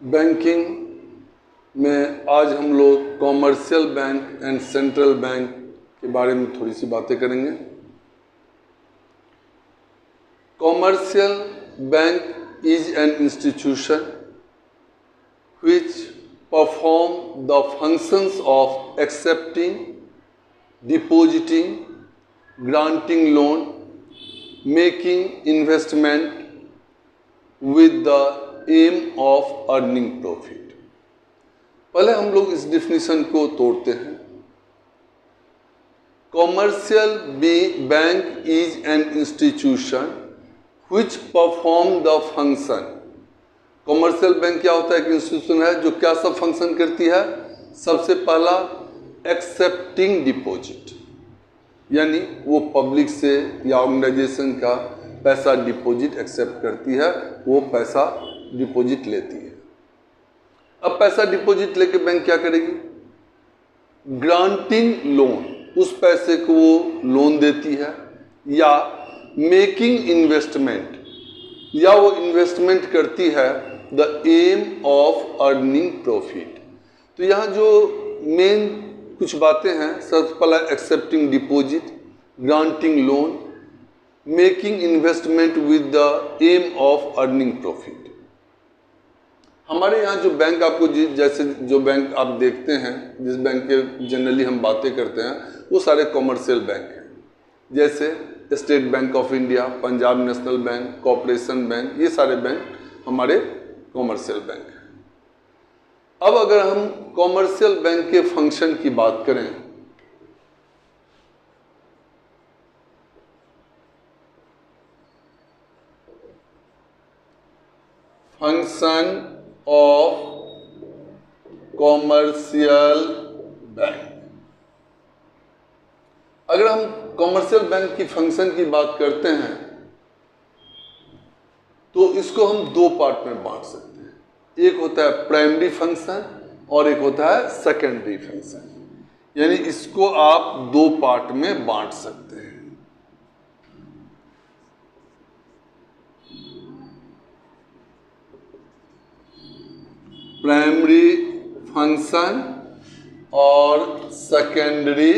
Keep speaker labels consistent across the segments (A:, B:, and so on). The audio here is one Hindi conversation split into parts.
A: बैंकिंग में आज हम लोग commercial bank and central bank के बारे में थोड़ी सी बातें करेंगे। Commercial bank is an institution which perform the functions of accepting, depositing, granting loan, making investment with the aim of earning profit। पहले हम लोग इस डिफिनीशन को तोड़ते हैं। Commercial bank is an institution which perform the function। Commercial bank क्या होता है? एक इंस्टीट्यूशन है जो क्या सब फंक्शन करती है। सबसे पहला एक्सेप्टिंग डिपॉजिट, यानी वो पब्लिक से या ऑर्गेनाइजेशन का पैसा डिपॉजिट एक्सेप्ट करती है, वो पैसा डिपॉजिट लेती है। अब पैसा डिपॉजिट लेके बैंक क्या करेगी? ग्रांटिंग लोन, उस पैसे को वो लोन देती है, या मेकिंग इन्वेस्टमेंट, या वो इन्वेस्टमेंट करती है the aim of earning profit. तो यहाँ जो मेन कुछ बातें हैं, सबसे पहला accepting deposit, granting loan, making investment with the aim of earning profit. हमारे यहाँ जो बैंक आपको जैसे जो बैंक आप देखते हैं, जिस बैंक के जनरली हम बातें करते हैं, वो सारे कॉमर्शियल बैंक हैं। जैसे state bank of India, Punjab national bank, corporation bank, ये सारे बैंक हमारे कॉमर्शियल बैंक है। अब अगर हम कॉमर्शियल बैंक के फंक्शन की बात करें, फंक्शन ऑफ कॉमर्शियल बैंक, अगर हम कॉमर्शियल बैंक की फंक्शन की बात करते हैं तो इसको हम दो पार्ट में बांट सकते हैं। एक होता है प्राइमरी फंक्शन और एक होता है सेकेंडरी फंक्शन, यानी इसको आप दो पार्ट में बांट सकते हैं। प्राइमरी फंक्शन और सेकेंडरी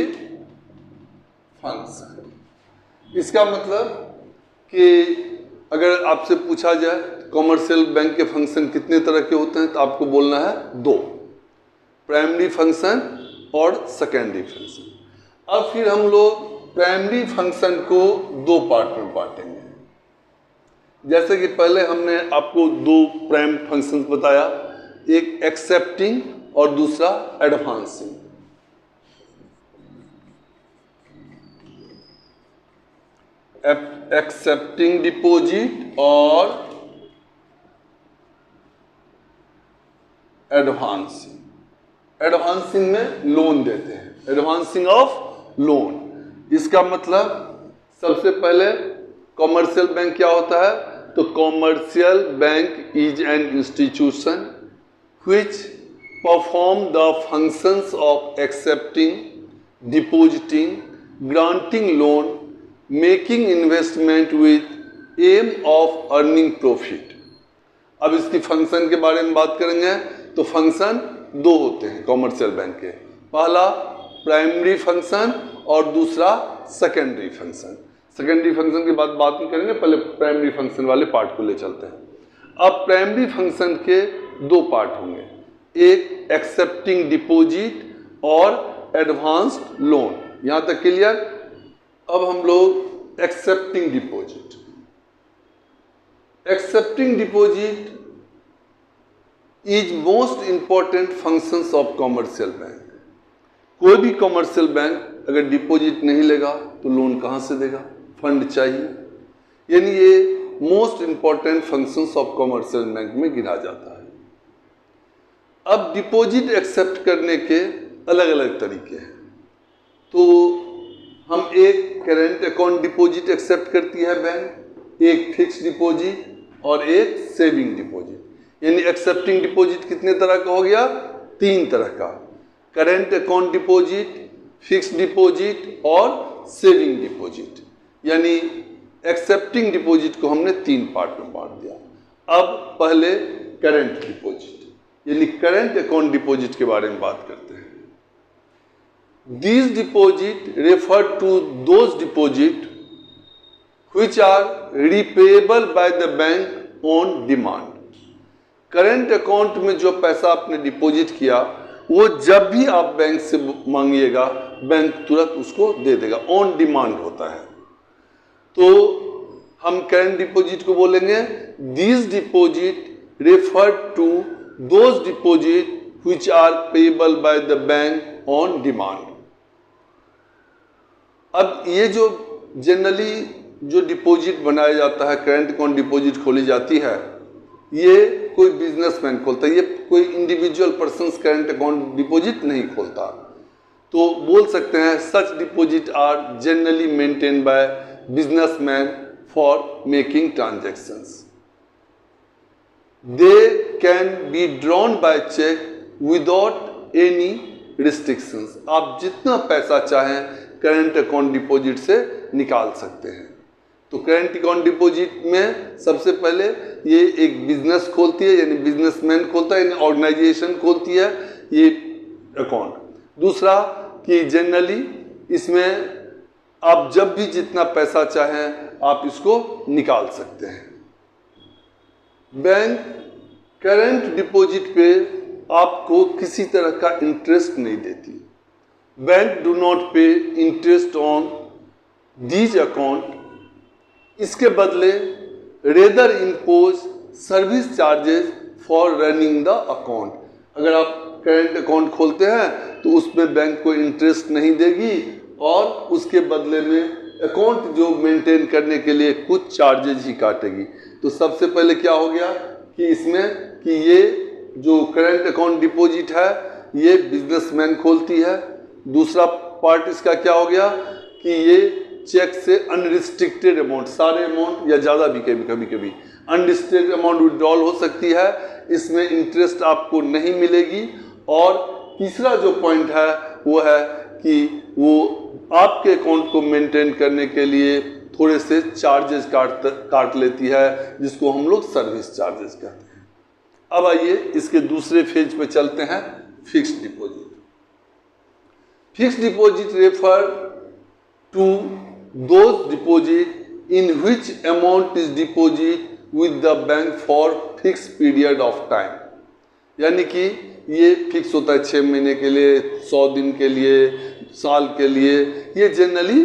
A: फंक्शन। इसका मतलब कि अगर आपसे पूछा जाए कॉमर्शियल बैंक के फंक्शन कितने तरह के होते हैं, तो आपको बोलना है दो, प्राइमरी फंक्शन और सेकेंडरी फंक्शन। अब फिर हम लोग प्राइमरी फंक्शन को दो पार्ट में बांटेंगे। जैसे कि पहले हमने आपको दो प्राइम फंक्शंस बताया, एक एक्सेप्टिंग और दूसरा एडवांसिंग। एक्सेप्टिंग डिपॉजिट और एडवांसिंग। एडवांसिंग में लोन देते हैं, एडवांसिंग ऑफ लोन। इसका मतलब सबसे पहले कॉमर्शियल बैंक क्या होता है? तो commercial bank is an institution which perform the functions of accepting, depositing, granting loan, making investment with aim of earning profit। अब इसकी फंक्शन के बारे में बात करेंगे तो फंक्शन दो होते हैं कॉमर्शियल बैंक के, पहला प्राइमरी फंक्शन और दूसरा सेकेंडरी फंक्शन। सेकेंडरी फंक्शन की बात नहीं करेंगे, पहले प्राइमरी फंक्शन वाले पार्ट को ले चलते हैं। अब प्राइमरी फंक्शन के दो पार्ट होंगे, एक एक्सेप्टिंग डिपॉजिट और एडवांस्ड लोन। यहां तक क्लियर? अब हम लोग accepting deposit. Accepting deposit is most important functions of commercial bank. कोई भी कॉमर्शियल बैंक अगर डिपॉजिट नहीं लेगा तो लोन कहां से देगा? फंड चाहिए, यानी ये most important functions of commercial bank में गिना जाता है। अब डिपॉजिट एक्सेप्ट करने के अलग अलग तरीके हैं। तो हम एक करेंट अकाउंट डिपॉजिट एक्सेप्ट करती है बैंक, एक फिक्स डिपॉजिट और एक सेविंग डिपॉजिट। यानी एक्सेप्टिंग डिपॉजिट कितने तरह का हो गया? तीन तरह का, current account deposit, fix deposit और सेविंग डिपॉजिट। यानी एक्सेप्टिंग डिपॉजिट को हमने तीन पार्ट में बांट दिया। अब पहले करेंट डिपॉजिट। यानी करंट अकाउंट डिपॉजिट के बारे में बात करते हैं। These deposit refer to those deposit which are repayable by the bank on demand. Current account में जो पैसा आपने डिपॉजिट किया वो जब भी आप बैंक से मांगिएगा बैंक तुरंत उसको दे देगा, ऑन डिमांड होता है। तो हम करंट डिपॉजिट को बोलेंगे this deposit refer to those deposit which are payable by the bank on demand। अब ये जो जनरली जो डिपॉजिट बनाया जाता है, करंट अकाउंट डिपॉजिट खोली जाती है, ये कोई बिजनेसमैन खोलता है, ये कोई individual person current account deposit नहीं खोलता। तो बोल सकते हैं such deposit are generally maintain by businessman for making transactions. They can be drawn by cheque without any restrictions. आप जितना पैसा चाहें करंट अकाउंट डिपॉजिट से निकाल सकते हैं। तो करंट अकाउंट डिपॉजिट में सबसे पहले ये एक बिजनेस खोलती है, यानी बिजनेसमैन खोलता है, यानी ऑर्गेनाइजेशन खोलती है ये अकाउंट। दूसरा कि जनरली इसमें आप जब भी जितना पैसा चाहें आप इसको निकाल सकते हैं। बैंक करंट डिपॉजिट पे आपको किसी तरह का इंटरेस्ट नहीं देती। बैंक डू नॉट पे इंटरेस्ट ऑन दीज अकाउंट। इसके बदले rather impose service charges for running the account. अगर आप करंट अकाउंट खोलते हैं तो उसमें बैंक को इंटरेस्ट नहीं देगी और उसके बदले में अकाउंट जो मेंटेन करने के लिए कुछ चार्जेस ही काटेगी। तो सबसे पहले क्या हो गया कि इसमें कि ये जो करंट अकाउंट डिपॉजिट है ये बिजनेसमैन खोलती है। दूसरा पार्ट इसका क्या हो गया कि ये चेक से अनरिस्ट्रिक्टेड अमाउंट, सारे अमाउंट या ज़्यादा भी कभी कभी अनरिस्ट्रिक्टेड अमाउंट विड्रॉल हो सकती है, इसमें इंटरेस्ट आपको नहीं मिलेगी। और तीसरा जो पॉइंट है वो है कि वो आपके अकाउंट को मेंटेन करने के लिए थोड़े से चार्जेस काट लेती है, जिसको हम लोग सर्विस चार्जेस कहते हैं। अब आइए इसके दूसरे फेज पे चलते हैं, fixed deposit. Fixed deposit refer to those deposit in which amount is deposit with the bank for fixed period of time। यानी कि ये फिक्स होता है 6 महीने के लिए, 100 दिन के लिए, साल के लिए, ये जनरली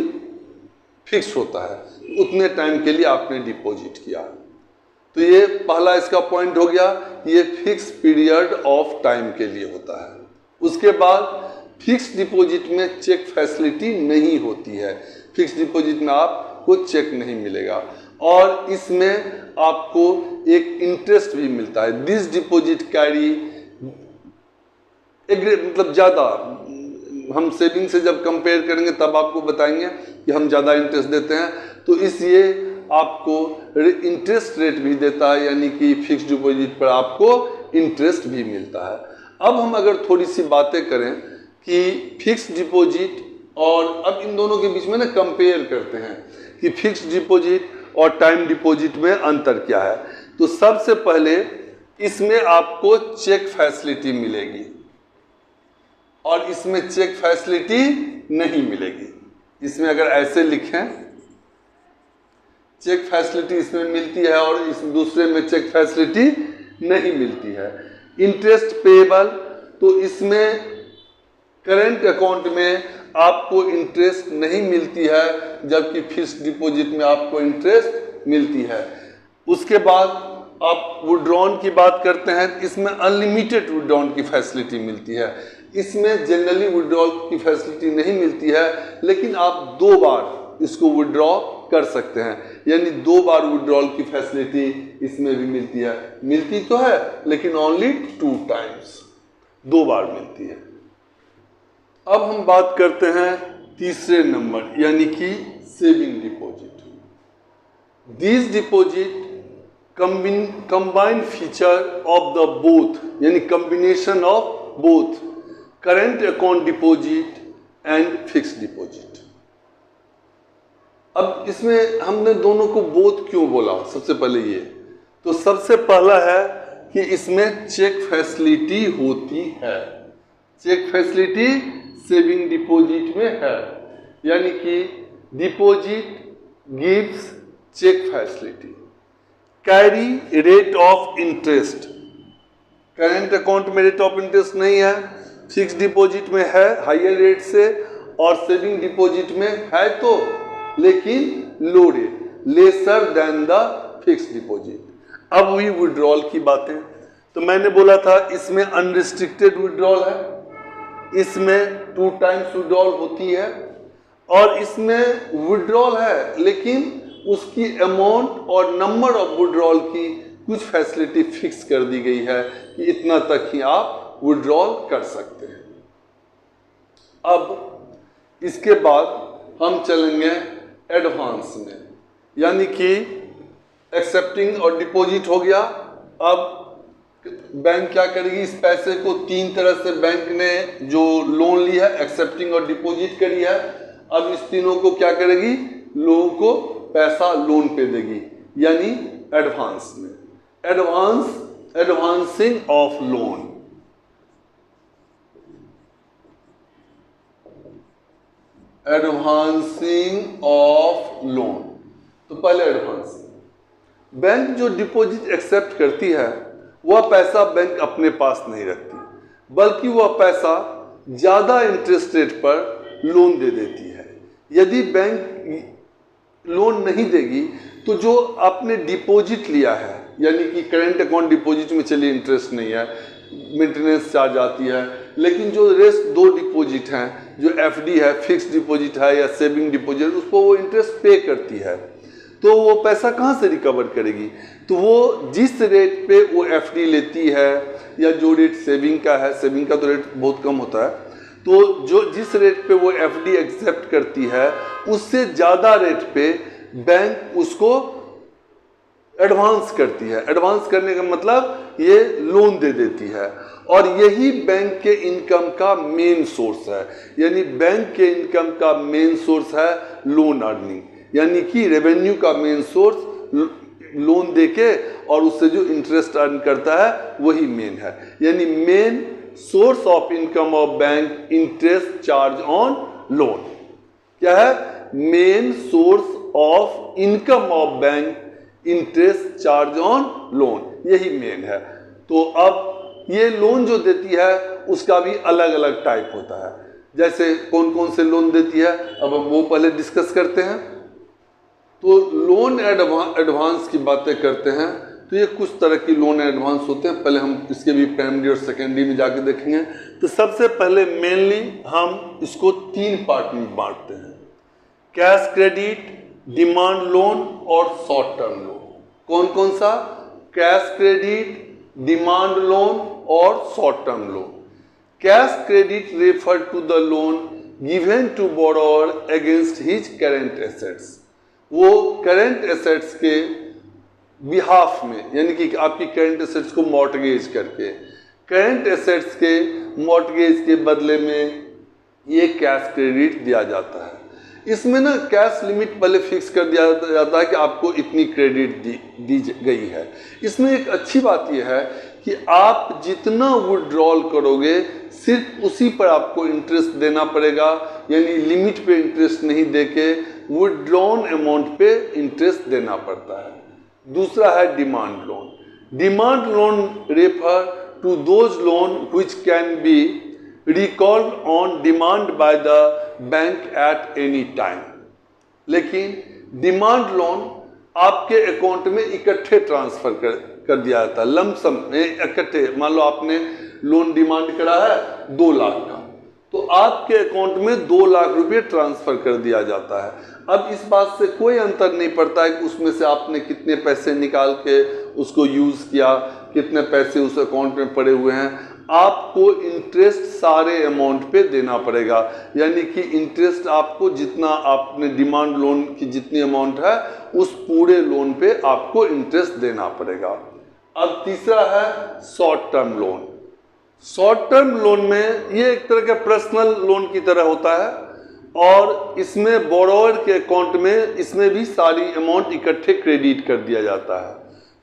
A: फिक्स होता है, उतने टाइम के लिए आपने डिपॉजिट किया। तो ये पहला इसका पॉइंट हो गया, ये फिक्स पीरियड ऑफ टाइम के लिए होता है। उसके बाद फिक्स डिपॉजिट में चेक फैसिलिटी नहीं होती है। फिक्स डिपॉजिट में आपको चेक नहीं मिलेगा और इसमें आपको एक इंटरेस्ट भी मिलता है। दिस डिपॉजिट कैरी मतलब ज़्यादा, हम सेविंग से जब कंपेयर करेंगे तब आपको बताएंगे कि हम ज़्यादा इंटरेस्ट देते हैं। तो इसलिए आपको इंटरेस्ट रेट भी देता है, यानी कि फिक्स डिपॉजिट पर आपको इंटरेस्ट भी मिलता है। अब हम अगर थोड़ी सी बातें करें कि फिक्स डिपॉजिट और अब इन दोनों के बीच में ना कंपेयर करते हैं कि फिक्स्ड डिपॉजिट और टाइम डिपॉजिट में अंतर क्या है। तो सबसे पहले इसमें आपको चेक फैसिलिटी मिलेगी और इसमें चेक फैसिलिटी नहीं मिलेगी। इसमें अगर ऐसे लिखें चेक फैसिलिटी इसमें मिलती है और इस दूसरे में चेक फैसिलिटी नहीं मिलती है। इंटरेस्ट पेएबल, तो इसमें करंट अकाउंट में आपको इंटरेस्ट नहीं मिलती है, जबकि फिक्स्ड डिपॉजिट में आपको इंटरेस्ट मिलती है। उसके बाद आप विड्रॉन की बात करते हैं, इसमें अनलिमिटेड विड्रॉन की फैसिलिटी मिलती है। इसमें जनरली विड्रॉल की फैसिलिटी नहीं मिलती है, लेकिन आप 2 बार इसको विड्रॉ कर सकते हैं, यानी 2 बार विड्रॉल की फैसिलिटी इसमें भी मिलती है। मिलती तो है लेकिन ओनली 2 टाइम्स, 2 बार मिलती है। अब हम बात करते हैं तीसरे नंबर, यानी कि saving deposit. This deposit combined feature of the both, यानी combination of both current account deposit and fixed deposit. अब इसमें हमने दोनों को बोथ क्यों बोला, सबसे पहले ये तो सबसे पहला है कि इसमें चेक फैसिलिटी होती है। चेक फैसिलिटी सेविंग डिपॉजिट में है, यानी कि deposit gives cheque facility, carry rate of interest. Current account में रेट ऑफ इंटरेस्ट नहीं है, फिक्स डिपॉजिट में है हायर रेट से, और सेविंग डिपॉजिट में है तो लेकिन low rate, lesser than the fix deposit. अब हुई विड्रॉल की बातें, तो मैंने बोला था इसमें अनरिस्ट्रिक्टेड विड्रॉल है, इसमें 2 टाइम्स विड्रॉल होती है, और इसमें विड्रॉल है लेकिन उसकी अमाउंट और नंबर ऑफ विड्रॉल की कुछ फैसिलिटी फिक्स कर दी गई है कि इतना तक ही आप विड्रॉल कर सकते हैं। अब इसके बाद हम चलेंगे एडवांस में, यानी कि एक्सेप्टिंग और डिपॉजिट हो गया। अब बैंक क्या करेगी, इस पैसे को 3 तरह से बैंक ने जो लोन लिया है, एक्सेप्टिंग और डिपॉजिट करी है, अब इस तीनों को क्या करेगी, लोगों को पैसा लोन पे देगी, यानी एडवांस में। Advancing of loan, advancing of loan. तो पहले एडवांस, बैंक जो डिपॉजिट एक्सेप्ट करती है वह पैसा बैंक अपने पास नहीं रखती, बल्कि वह पैसा ज़्यादा इंटरेस्ट रेट पर लोन दे देती है। यदि बैंक लोन नहीं देगी तो जो आपने डिपॉजिट लिया है, यानी कि करेंट अकाउंट डिपॉजिट में चलिए इंटरेस्ट नहीं है, मेंटेनेंस चार्ज आती है, लेकिन जो रेस्ट 2 डिपॉजिट हैं, जो एफडी है, फिक्स डिपॉजिट है या सेविंग डिपॉजिट, उसको वो इंटरेस्ट पे करती है, तो वो पैसा कहाँ से रिकवर करेगी? तो वो जिस रेट पे वो एफडी लेती है या जो रेट सेविंग का है, सेविंग का तो रेट बहुत कम होता है, तो जो जिस रेट पे वो एफडी एक्सेप्ट करती है उससे ज़्यादा रेट पे बैंक उसको एडवांस करती है। एडवांस करने का मतलब ये लोन दे देती है, और यही बैंक के इनकम का मेन सोर्स है, यानी बैंक के इनकम का मेन सोर्स है लोन अर्निंग, यानी कि रेवेन्यू का मेन सोर्स लोन देके और उससे जो इंटरेस्ट अर्न करता है वही मेन है, यानी main source of income of bank interest charge on loan. क्या है? Main source of income of bank interest charge on loan, यही मेन है। तो अब ये लोन जो देती है उसका भी अलग अलग टाइप होता है, जैसे कौन कौन से लोन देती है अब हम वो पहले डिस्कस करते हैं। तो लोन एडवांस की बातें करते हैं, तो ये कुछ तरह की लोन एडवांस होते हैं, पहले हम इसके भी प्राइमरी और सेकेंडरी में जाके देखेंगे। तो सबसे पहले मेनली हम इसको 3 पार्ट में बांटते हैं, कैश क्रेडिट, डिमांड लोन और शॉर्ट टर्म लोन। कौन कौन सा? कैश क्रेडिट, डिमांड लोन और short term loan. Cash credit refer to the loan given to borrower against his current assets. वो करेंट एसेट्स के बिहाफ में, यानी कि आपकी करेंट एसेट्स को मॉर्टगेज करके, करेंट एसेट्स के मॉर्टगेज के बदले में ये कैश क्रेडिट दिया जाता है। इसमें ना कैश लिमिट पहले फिक्स कर दिया जाता है कि आपको इतनी क्रेडिट दी गई है। इसमें एक अच्छी बात यह है कि आप जितना विड्रॉल करोगे सिर्फ उसी पर आपको इंटरेस्ट देना पड़ेगा, यानी लिमिट पे इंटरेस्ट नहीं देके विड्रॉन अमाउंट पे इंटरेस्ट देना पड़ता है। दूसरा है demand loan. Demand loan refer to those loan which can be recalled on demand by the bank at any time। लेकिन डिमांड लोन आपके अकाउंट में इकट्ठे ट्रांसफर कर दिया जाता है, लमसम में इकट्ठे। मान लो आपने लोन डिमांड करा है 2 लाख का, तो आपके अकाउंट में 2 लाख रुपए ट्रांसफर कर दिया जाता है। अब इस बात से कोई अंतर नहीं पड़ता है कि उसमें से आपने कितने पैसे निकाल के उसको यूज़ किया, कितने पैसे उस अकाउंट में पड़े हुए हैं, आपको इंटरेस्ट सारे अमाउंट पे देना पड़ेगा। यानी कि इंटरेस्ट आपको जितना आपने डिमांड लोन की जितनी अमाउंट है उस पूरे लोन पे आपको इंटरेस्ट देना पड़ेगा। अब तीसरा है short term loan. Short term loan में ये एक तरह का पर्सनल लोन की तरह होता है, और इसमें बोरोवर के अकाउंट में इसमें भी सारी अमाउंट इकट्ठे क्रेडिट कर दिया जाता है।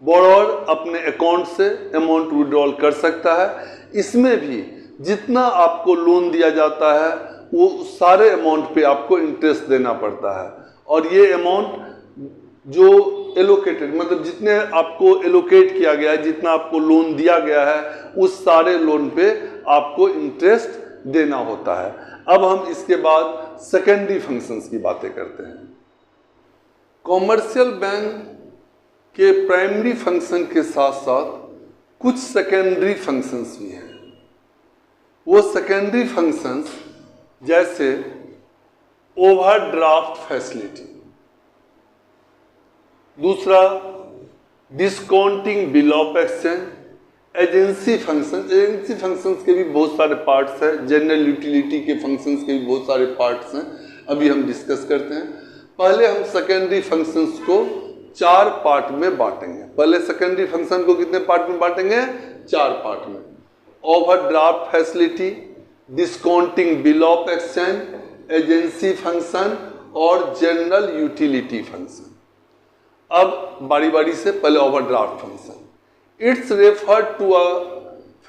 A: बोरोअर अपने अकाउंट से अमाउंट विड्रॉल कर सकता है। इसमें भी जितना आपको लोन दिया जाता है वो सारे अमाउंट पे आपको इंटरेस्ट देना पड़ता है, और ये अमाउंट जो एलोकेटेड मतलब जितने आपको एलोकेट किया गया है, जितना आपको लोन दिया गया है, उस सारे लोन पे आपको इंटरेस्ट देना होता है। अब हम इसके बाद सेकेंडरी फंक्शंस की बातें करते हैं। कॉमर्शियल बैंक के प्राइमरी फंक्शन के साथ साथ कुछ सेकेंडरी फंक्शंस भी हैं। वो सेकेंडरी फंक्शंस जैसे ओवरड्राफ्ट फैसिलिटी, दूसरा discounting bill of exchange, agency functions. Agency functions के भी बहुत सारे पार्ट्स हैं, जनरल यूटिलिटी के फंक्शंस के भी बहुत सारे पार्ट्स हैं, अभी हम डिस्कस करते हैं। पहले हम सेकेंडरी फंक्शंस को 4 पार्ट में बांटेंगे। पहले सेकेंडरी फंक्शन को कितने पार्ट में बांटेंगे? 4 पार्ट में। Overdraft facility, discounting bill of exchange, agency function और जनरल यूटिलिटी फंक्शन। अब बारी बारी से पहले overdraft function. It's refer to a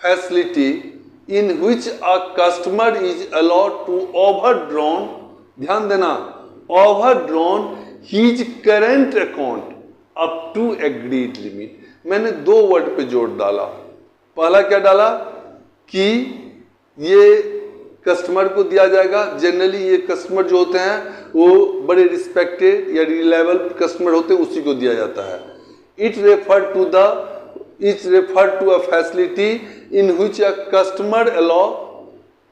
A: facility in which a customer is allowed to overdrawn, ध्यान देना, overdrawn his current account up to agreed limit. मैंने 2 वर्ड पे जोड़ डाला। पहला क्या डाला कि ये कस्टमर को दिया जाएगा। जनरली ये कस्टमर जो होते हैं वो बड़े रिस्पेक्टेड या रिलायबल कस्टमर होते हैं, उसी को दिया जाता है। It refer to a facility in which a customer allow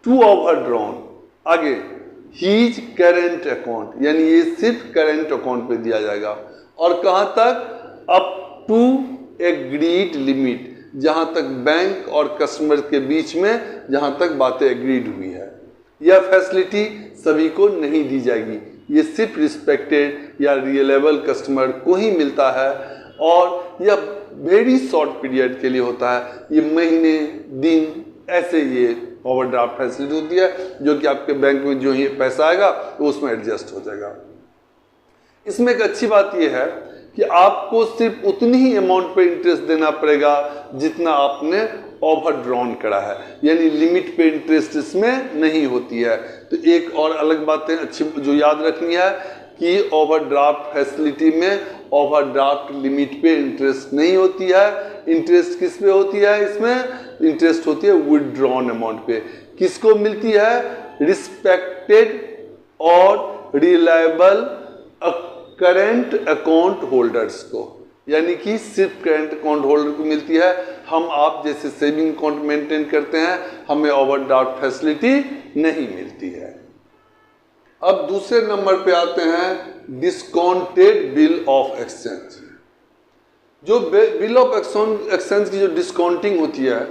A: to overdrawn, आगे हीज करेंट अकाउंट, यानी ये सिर्फ करेंट अकाउंट पे दिया जाएगा। और कहां तक? अप टू एग्रीड लिमिट, जहां तक बैंक और कस्टमर के बीच में जहां तक बातें एग्रीड हुई है। यह फैसिलिटी सभी को नहीं दी जाएगी, ये सिर्फ रिस्पेक्टेड या रिलायबल कस्टमर को ही मिलता है, और यह वेरी शॉर्ट पीरियड के लिए होता है। ये महीने, दिन, ऐसे ये ओवरड्राफ्ट फैसिलिटी होती है, जो कि आपके बैंक में जो ही पैसा आएगा वो उसमें एडजस्ट हो जाएगा। इसमें एक अच्छी बात यह है कि आपको सिर्फ उतनी ही अमाउंट पे इंटरेस्ट देना पड़ेगा जितना आपने ओवरड्रॉन करा है, यानी लिमिट पे इंटरेस्ट इसमें नहीं होती है। तो एक और अलग बातें अच्छी जो याद रखनी है कि ओवरड्राफ्ट फैसिलिटी में ओवरड्राफ्ट लिमिट पे इंटरेस्ट नहीं होती है। इंटरेस्ट किस पे होती है? इसमें इंटरेस्ट होती है विथड्रॉन अमाउंट पे। किसको मिलती है? रिस्पेक्टेड और रिलायबल करेंट अकाउंट होल्डर्स को, यानी कि सिर्फ करेंट अकाउंट होल्डर को मिलती है। हम आप जैसे सेविंग अकाउंट मेंटेन करते हैं, हमें ओवरड्राफ्ट फैसिलिटी नहीं मिलती है। अब दूसरे नंबर पे आते हैं डिस्काउंटेड बिल ऑफ एक्सचेंज। जो बिल ऑफ एक्सचेंज की जो डिस्काउंटिंग होती है,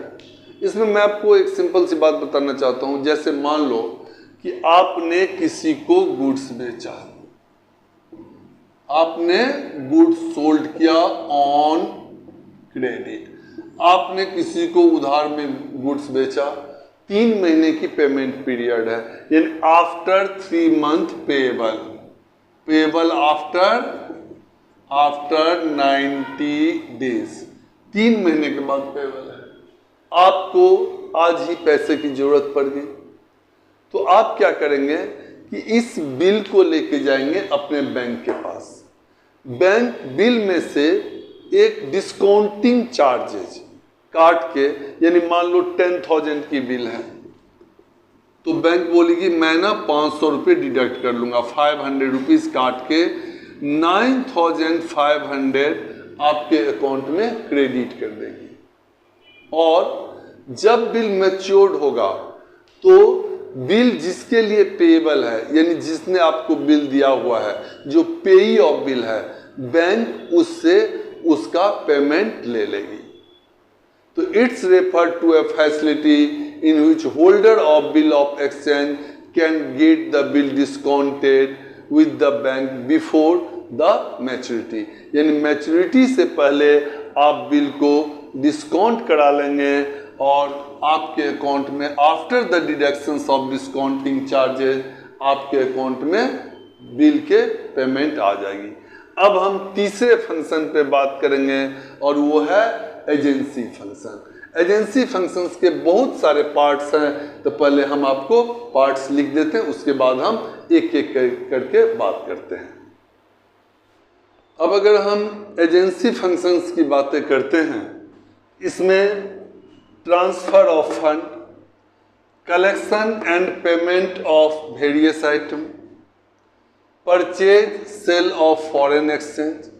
A: इसमें मैं आपको एक सिंपल सी बात बताना चाहता हूं। जैसे मान लो कि आपने किसी को गुड्स बेचा, आपने गुड्स सोल्ड किया ऑन क्रेडिट, आपने किसी को उधार में गुड्स बेचा, 3 महीने की पेमेंट पीरियड है, यानी after 3 month payable after 90 days, 3 महीने के बाद पेएबल है। आपको आज ही पैसे की जरूरत पड़ गई, तो आप क्या करेंगे कि इस बिल को लेके जाएंगे अपने बैंक के पास। बैंक बिल में से एक डिस्काउंटिंग चार्जेज काट के, यानी मान लो 10,000 की बिल है, तो बैंक बोलेगी मैं ना 500 रुपये डिडक्ट कर लूंगा, 500 रुपीज काट के 9,500 आपके अकाउंट में क्रेडिट कर देगी। और जब बिल मैच्योर्ड होगा तो बिल जिसके लिए पेएबल है, यानी जिसने आपको बिल दिया हुआ है, जो पेई ऑफ बिल है, बैंक उससे उसका पेमेंट ले लेगी। तो it's refer to a facility in which holder of bill of exchange can get the bill discounted with the bank before the maturity, यानी मैच्योरिटी से पहले आप बिल को डिस्काउंट करा लेंगे और आपके अकाउंट में after the deductions of discounting charges आपके अकाउंट में बिल के पेमेंट आ जाएगी। अब हम तीसरे फंक्शन पे बात करेंगे और वो है एजेंसी फंक्शन। एजेंसी फंक्शंस के बहुत सारे पार्ट्स हैं, तो पहले हम आपको पार्ट्स लिख देते हैं, उसके बाद हम एक एक करके बात करते हैं। अब अगर हम एजेंसी फंक्शंस की बातें करते हैं, इसमें transfer of fund, collection and payment of various item, purchase sale of foreign exchange,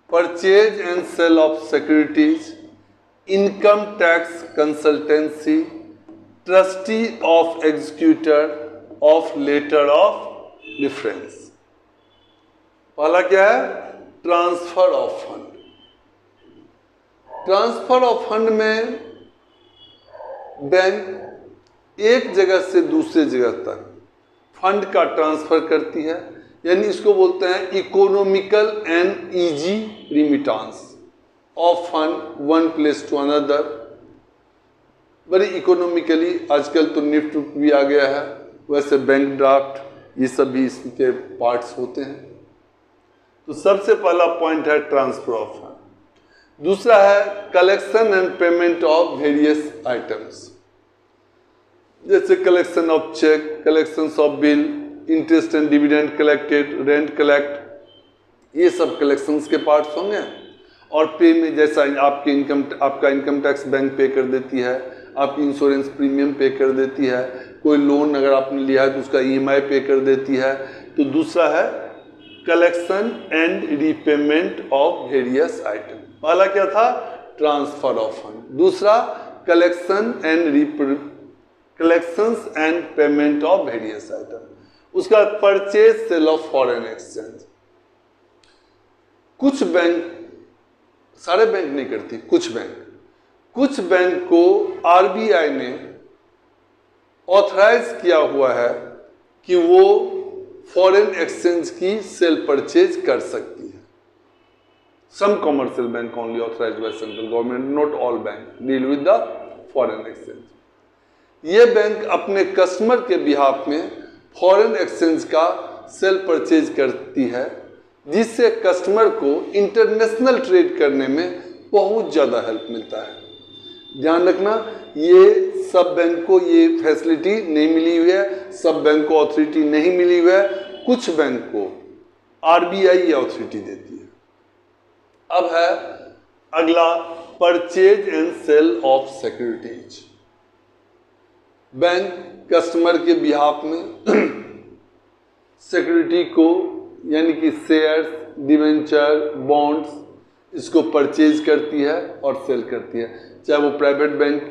A: purchase and sale of securities, income tax consultancy, trustee of executor of letter of difference. पहला क्या है? Transfer of fund. Transfer of fund में बैंक एक जगह से दूसरे जगह तक फंड का ट्रांसफर करती है, यानी इसको बोलते हैं economical and easy remittance of fund one place to another. बड़ी इकोनॉमिकली, आजकल तो निफ्ट भी आ गया है, वैसे बैंक ड्राफ्ट ये सब भी इसके पार्ट्स होते हैं। तो सबसे पहला पॉइंट है ट्रांसफर ऑफ फंड। दूसरा है collection and payment of various items, जैसे collection of cheque, collection of bill, interest and dividend collected, rent collect, ये सब कलेक्शंस के पार्ट्स होंगे। और पे में जैसा आपका इनकम टैक्स बैंक पे कर देती है, आपकी इंश्योरेंस प्रीमियम पे कर देती है, कोई लोन अगर आपने लिया है तो उसका ईएमआई पे कर देती है। तो दूसरा है collection and repayment of various item. पहला क्या था? Transfer of fund. दूसरा collections and payment of various item. उसका purchase sale of foreign exchange. कुछ बैंक, सारे बैंक नहीं करती, कुछ बैंक को आरबीआई ने ऑथराइज किया हुआ है कि वो फॉरेन एक्सचेंज की सेल परचेज कर सकती है। Some commercial bank only authorised by central government, not all bank deal with the foreign exchange. ये बैंक अपने कस्टमर के बिहाफ में फॉरेन एक्सचेंज का सेल परचेज करती है, जिससे कस्टमर को इंटरनेशनल ट्रेड करने में बहुत ज़्यादा हेल्प मिलता है। ध्यान रखना, ये सब बैंक को ये फैसिलिटी नहीं मिली हुई है, सब बैंक को अथॉरिटी नहीं मिली हुई है, कुछ बैंक को आरबीआई ये अथॉरिटी देती है। अब है अगला purchase and sale of securities. Bank customer के बिहाफ में सिक्योरिटी को, यानी कि शेयर्स, डिवेंचर, बॉन्ड्स, इसको परचेज करती है और सेल करती है, चाहे वो प्राइवेट बैंक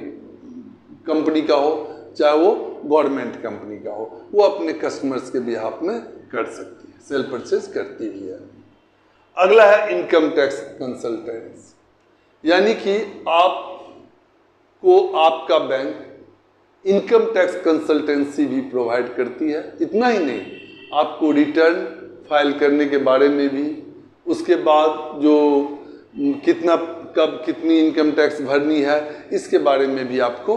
A: कंपनी का हो, चाहे वो गवर्नमेंट कंपनी का हो, वो अपने कस्टमर्स के बिहाफ में कर सकती है, सेल परचेज करती ही है। अगला है इनकम टैक्स कंसल्टेंस, यानी कि आपको आपका बैंक इनकम टैक्स कंसल्टेंसी भी प्रोवाइड करती है। इतना ही नहीं, आपको रिटर्न फाइल करने के बारे में भी, उसके बाद जो कब कितनी इनकम टैक्स भरनी है, इसके बारे में भी आपको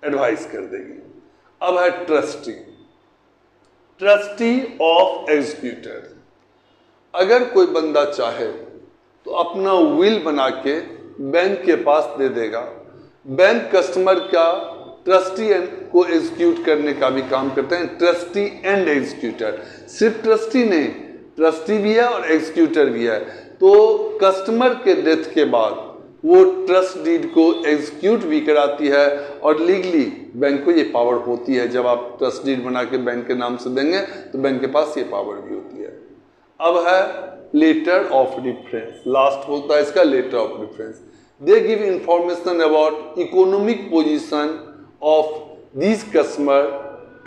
A: एडवाइस कर देगी। अब है ट्रस्टी ऑफ एग्जीक्यूटर। अगर कोई बंदा चाहे तो अपना विल बना के बैंक के पास दे देगा। बैंक कस्टमर का ट्रस्टी को एग्जीक्यूट करने का भी काम करते हैं, ट्रस्टी एंड एग्जीक्यूटर। सिर्फ ट्रस्टी नहीं, ट्रस्टी भी है और एग्जीक्यूटर भी है। तो कस्टमर के डेथ के बाद वो ट्रस्ट डीड को एग्जीक्यूट भी कराती है, और लीगली बैंक को ये पावर होती है। जब आप ट्रस्ट डीड बना के बैंक के नाम से देंगे तो बैंक के पास ये पावर भी होती है। अब है लेटर ऑफ डिफरेंस, लास्ट होता है इसका letter of difference. They give information about economic position of this customer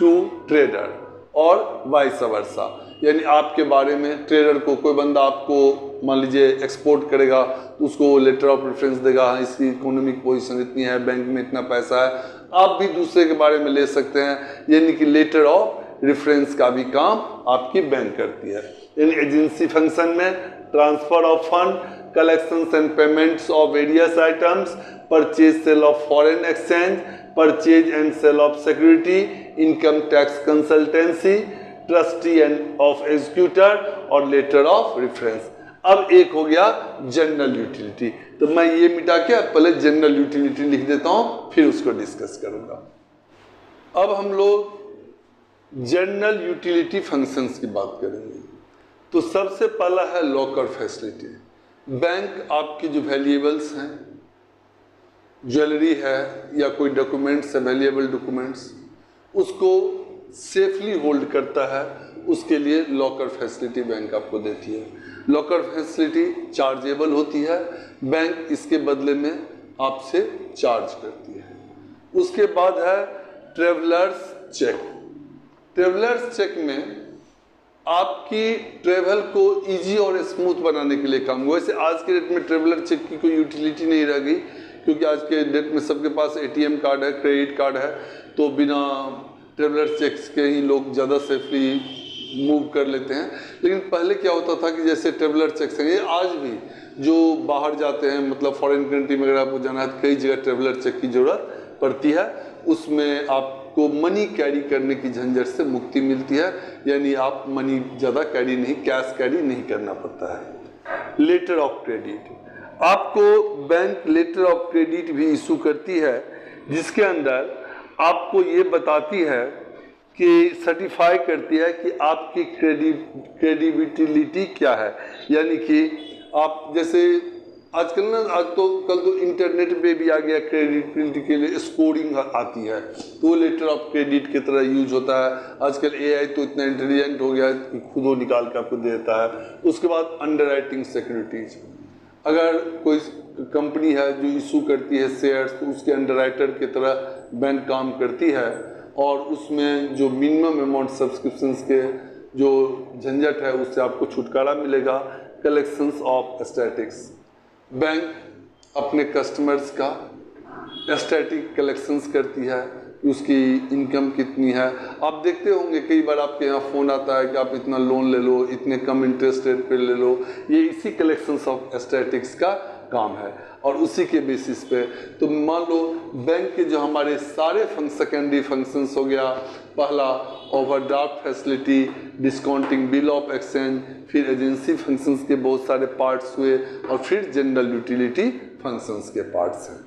A: to trader और वाइस वर्सा, यानी आपके बारे में ट्रेडर को, कोई बंदा आपको मान लीजिए एक्सपोर्ट करेगा तो उसको लेटर ऑफ रेफरेंस देगा, हाँ इसकी इकोनॉमिक पोजीशन इतनी है, बैंक में इतना पैसा है। आप भी दूसरे के बारे में ले सकते हैं, यानी कि लेटर ऑफ रेफरेंस का भी काम आपकी बैंक करती है। यानी एजेंसी फंक्शन में transfer of fund, collections and payments of various items, purchase sale of foreign exchange, purchase and sale of security, income tax consultancy, trustee and of executor और लेटर ऑफ रेफरेंस। अब एक हो गया जनरल यूटिलिटी, तो मैं ये मिटा के पहले जनरल यूटिलिटी लिख देता हूं, फिर उसको डिस्कस करूंगा। अब हम लोग जनरल यूटिलिटी फंक्शंस की बात करेंगे। तो सबसे पहला है लॉकर फैसिलिटी। बैंक आपकी जो वैल्यूएबल्स हैं, ज्वेलरी है या कोई डॉक्यूमेंट्स है, वैल्यूएबल डॉक्यूमेंट्स, उसको सेफली होल्ड करता है, उसके लिए लॉकर फैसिलिटी बैंक आपको देती है। लॉकर फैसिलिटी चार्जेबल होती है, बैंक इसके बदले में आपसे चार्ज करती है। उसके बाद है ट्रेवलर्स चेक। ट्रेवलर्स चेक में आपकी ट्रेवल को इजी और स्मूथ बनाने के लिए काम हुआ। वैसे आज के डेट में ट्रेवलर चेक की कोई यूटिलिटी नहीं रह गई, क्योंकि आज के डेट में सबके पास एटीएम कार्ड है, क्रेडिट कार्ड है, तो बिना ट्रेवलर चेक्स के ही लोग ज़्यादा सेफली मूव कर लेते हैं। लेकिन पहले क्या होता था कि जैसे ट्रेवलर चेक्स हैं, ये आज भी जो बाहर जाते हैं, मतलब फॉरेन कंट्री में अगर आपको जाना है, कई जगह ट्रेवलर चेक की ज़रूरत पड़ती है। उसमें आपको मनी कैरी करने की झंझट से मुक्ति मिलती है, यानी आप मनी ज़्यादा कैरी नहीं, कैश कैरी नहीं करना पड़ता है। लेटर ऑफ क्रेडिट, आपको बैंक लेटर ऑफ क्रेडिट भी इशू करती है, जिसके अंदर आपको ये बताती है कि सर्टिफाई करती है कि आपकी क्रेडिबिलिटी क्या है। यानी कि आप जैसे आजकल ना, कल तो इंटरनेट पे भी आ गया, क्रेडिबिलिटी के लिए स्कोरिंग आती है, तो वो लेटर ऑफ क्रेडिट की तरह यूज होता है। आजकल एआई तो इतना इंटेलिजेंट हो गया है कि खुद वो निकाल के आपको दे देता है। उसके बाद अंडरराइटिंग सिक्योरिटीज, अगर कोई कंपनी है जो इशू करती है शेयर्स, तो उसके अंडरराइटर की तरह बैंक काम करती है, और उसमें जो मिनिमम अमाउंट सब्सक्रिप्शंस के जो झंझट है उससे आपको छुटकारा मिलेगा। कलेक्शंस ऑफ स्टैटिक्स, बैंक अपने कस्टमर्स का स्टैटिक कलेक्शंस करती है, उसकी इनकम कितनी है। आप देखते होंगे कई बार आपके यहाँ फ़ोन आता है कि आप इतना लोन ले लो, इतने कम इंटरेस्ट रेट पे ले लो, ये इसी कलेक्शंस ऑफ स्टैटिक्स का काम है। और उसी के बेसिस पे तो मान लो बैंक के जो हमारे सारे सेकेंडरी फंक्शंस हो गया, पहला overdraft facility, discounting bill of exchange, फिर एजेंसी फंक्शंस के बहुत सारे पार्ट्स हुए, और फिर जनरल यूटिलिटी फंक्शंस के पार्ट्स हैं।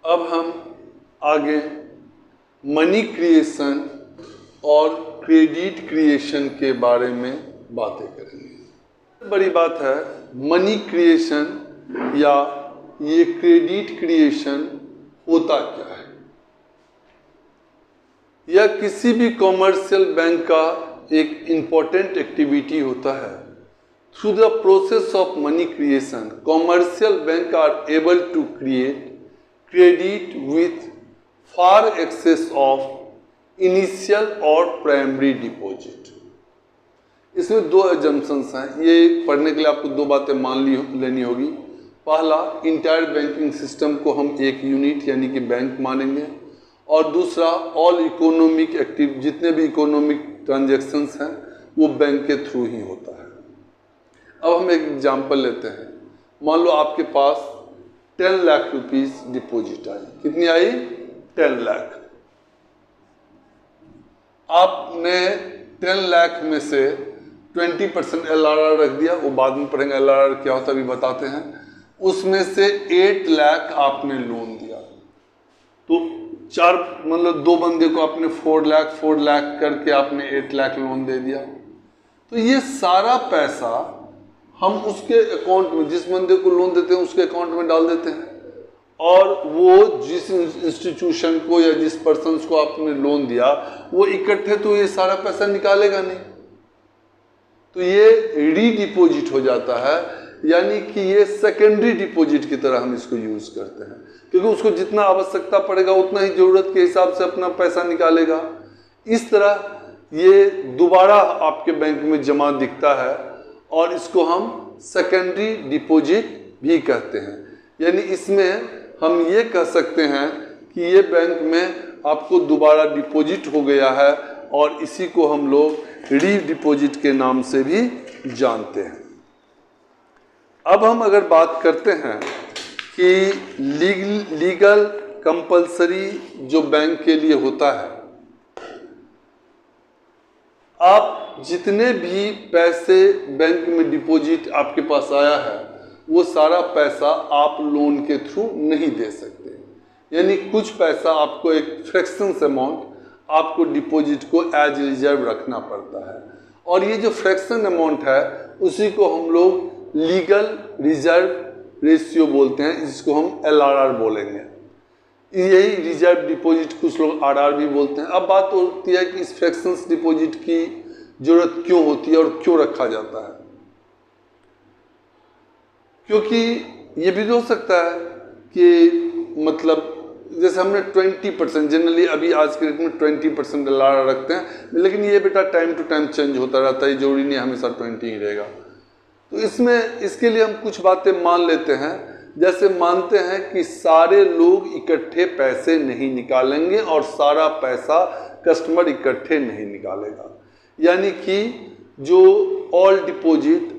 A: अब हम आगे मनी क्रिएशन और क्रेडिट क्रिएशन के बारे में बातें करेंगे। बड़ी बात है मनी क्रिएशन या ये क्रेडिट क्रिएशन होता क्या है। यह किसी भी कॉमर्शियल बैंक का एक इम्पॉर्टेंट एक्टिविटी होता है। Through the process of money creation, commercial bank are able to create credit with far excess of initial और प्राइमरी डिपॉजिट। इसमें दो एजम्पशंस हैं, ये पढ़ने के लिए आपको दो बातें मान लेनी होगी। पहला, इंटायर बैंकिंग सिस्टम को हम एक यूनिट यानी कि बैंक मानेंगे, और दूसरा ऑल इकोनॉमिक एक्टिव, जितने भी इकोनॉमिक ट्रांजैक्शंस हैं वो बैंक के थ्रू ही होता है। अब हम एक एग्जांपल लेते हैं। मान लो आपके पास 10 लाख रुपीस डिपॉजिट आई। कितनी आई? 10 लाख। आपने 10 लाख में से 20% LRR रख दिया, वो बाद में पढ़ेंगे LRR क्या होता है, अभी बताते हैं। उसमें से 8 लाख आपने लोन दिया, तो चार मतलब दो बंदे को आपने 4 लाख करके आपने 8 लाख लोन दे दिया। तो ये सारा पैसा हम उसके अकाउंट में, जिस बंदे को लोन देते हैं उसके अकाउंट में डाल देते हैं, और वो जिस इंस्टीट्यूशन को या जिस पर्सन को आपने लोन दिया वो इकट्ठे तो ये सारा पैसा निकालेगा नहीं, तो ये रीडिपोजिट हो जाता है। यानी कि ये सेकेंडरी डिपॉजिट की तरह हम इसको यूज करते हैं, क्योंकि उसको जितना आवश्यकता पड़ेगा उतना ही जरूरत के हिसाब से अपना पैसा निकालेगा। इस तरह ये दोबारा आपके बैंक में जमा दिखता है, और इसको हम सेकेंडरी डिपॉजिट भी कहते हैं। यानी इसमें हम ये कह सकते हैं कि ये बैंक में आपको दोबारा डिपॉजिट हो गया है, और इसी को हम लोग रीडिपॉजिट के नाम से भी जानते हैं। अब हम अगर बात करते हैं कि लीगल कंपल्सरी जो बैंक के लिए होता है, आप जितने भी पैसे बैंक में डिपॉजिट आपके पास आया है वो सारा पैसा आप लोन के थ्रू नहीं दे सकते, यानी कुछ पैसा आपको एक फ्रैक्शंस अमाउंट आपको डिपॉजिट को एज रिजर्व रखना पड़ता है, और ये जो फ्रैक्शन अमाउंट है उसी को हम लोग लीगल रिजर्व रेशियो बोलते हैं, जिसको हम LRR बोलेंगे। यही रिजर्व डिपॉजिट कुछ लोग RR भी बोलते हैं। अब बात होती है कि इस फ्रैक्शंस डिपॉजिट की जरूरत क्यों होती है और क्यों रखा जाता है, क्योंकि ये भी हो सकता है कि मतलब जैसे हमने 20% जनरली अभी आज के डेट में 20% LRR रखते हैं, लेकिन ये बेटा टाइम टू टाइम चेंज होता रहता है, जरूरी नहीं हमेशा 20 ही रहेगा। तो इसमें इसके लिए हम कुछ बातें मान लेते हैं, जैसे मानते हैं कि सारे लोग इकट्ठे पैसे नहीं निकालेंगे और सारा पैसा कस्टमर इकट्ठे नहीं निकालेगा, यानी कि जो ऑल डिपॉजिट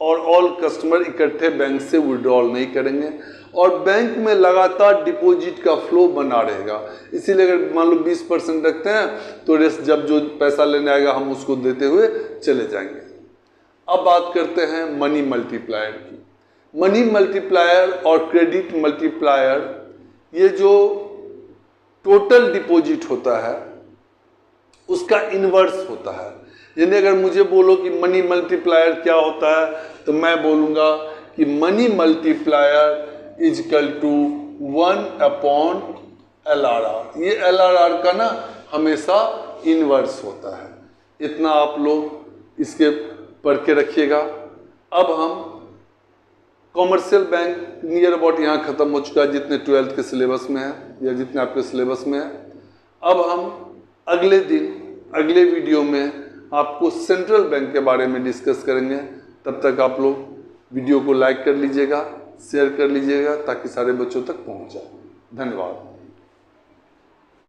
A: और ऑल कस्टमर इकट्ठे बैंक से विड्रॉल नहीं करेंगे और बैंक में लगातार डिपॉजिट का फ्लो बना रहेगा। इसीलिए अगर मान लो 20% रखते हैं तो रेस्ट जब जो पैसा लेने आएगा हम उसको देते हुए चले जाएंगे। अब बात करते हैं मनी मल्टीप्लायर की। मनी मल्टीप्लायर और क्रेडिट मल्टीप्लायर, ये जो टोटल डिपॉजिट होता है उसका इन्वर्स होता है। यानी अगर मुझे बोलो कि मनी मल्टीप्लायर क्या होता है तो मैं बोलूँगा कि money multiplier is equal to 1/LRR। ये LRR का ना हमेशा इन्वर्स होता है। इतना आप लोग इसके पढ़ के रखिएगा। अब हम कॉमर्शियल बैंक नियर अबाउट यहाँ ख़त्म हो चुका है, जितने 12th के सिलेबस में है या जितने आपके सिलेबस में है। अब हम अगले दिन अगले वीडियो में आपको सेंट्रल बैंक के बारे में डिस्कस करेंगे। तब तक आप लोग वीडियो को लाइक कर लीजिएगा, शेयर कर लीजिएगा ताकि सारे बच्चों तक पहुंच जाए। धन्यवाद।